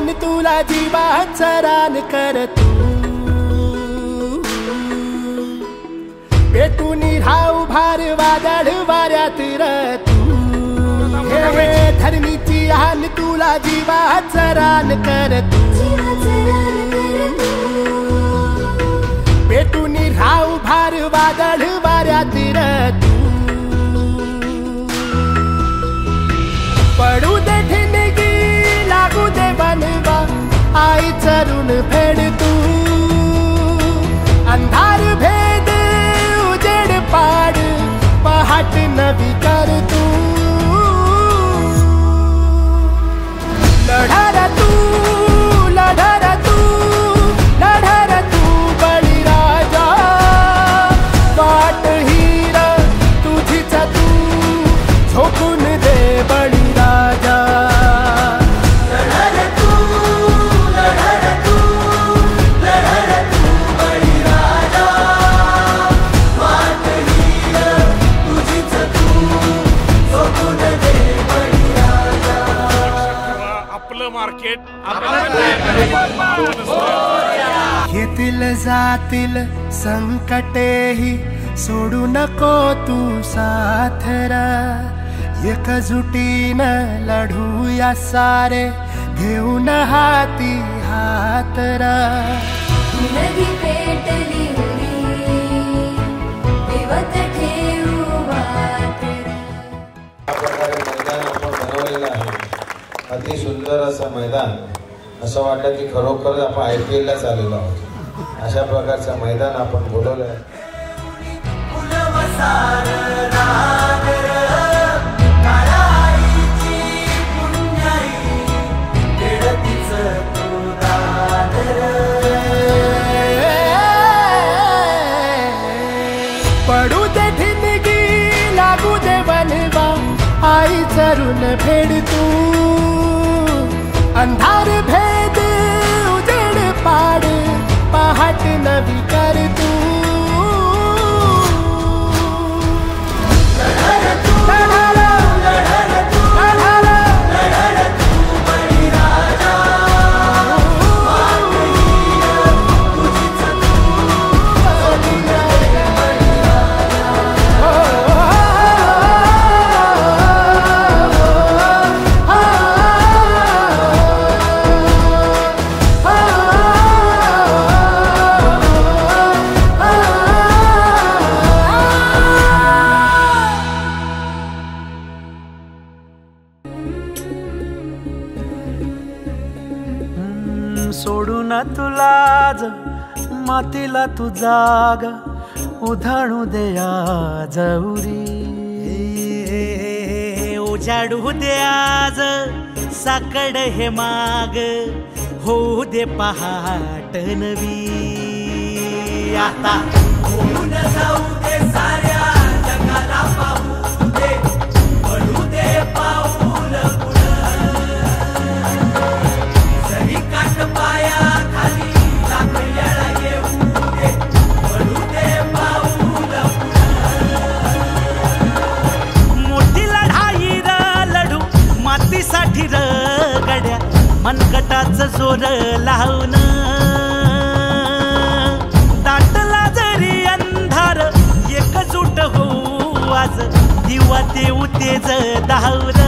आन तुला जीवाच रान कर तू पेटून राहू भार वादळ वाऱ्यात र तू धरणीची आन तुला जीवाच रान कर तू पेटून राहू भार वादळ वाऱ्यात र तू पडू दे ठिणगी लागू दे बनवा आई चरून फेड तू अंधार भेद उजेड पाड पहाट नवी कर तू लढा तू लढा तू लढा तू बळीराजा वाट हीर तुझीच तू झोकून दे बळीराजा लढा तू लढा तू लढा तू बळीराजा वाट हीर तुझीच तू झोकून दे बळीराजा आपलं मार्केट येतील जातील संकटेही सोडू नको तू साथरा एकजुटीनं लढूया सारे घेऊन हाती हातरा नदी पेटली विवत ठेवू वाटरा मैदान आपण बनवलेलं आहे अति सुंदर असं मैदान असं वाटतं की खरोखर आपण IPL ला चाललेलो आहोत अशा प्रकारचं मैदान आपण बोलवलं आहे पडू दे ठिणगी लागू दे बनवा आई चरून फेड तू अंधार भेद उजेड पाड पहाट नवी कर तू लढा तू लढा तू लढा तू बळीराजा वाट हीर तुझीच तू सोडून तुला मातीला तू जाग उधाणू दे आज उरी उजाडू दे आज साकड हे माग होऊ दे पहाट नवी आता होऊन जाऊ दे साऱ्या जगाला पाहू दे पडू दे पाऊल जरी काट पाया खाली लागलेला येऊ दे पडू दे पाऊल मोठी लढाई र लढू मातीसाठी र गड्या मनगटाचं जोर लावून दाटला जरी अंधार एकजूट होऊ आज दिवा देऊ तेज धावर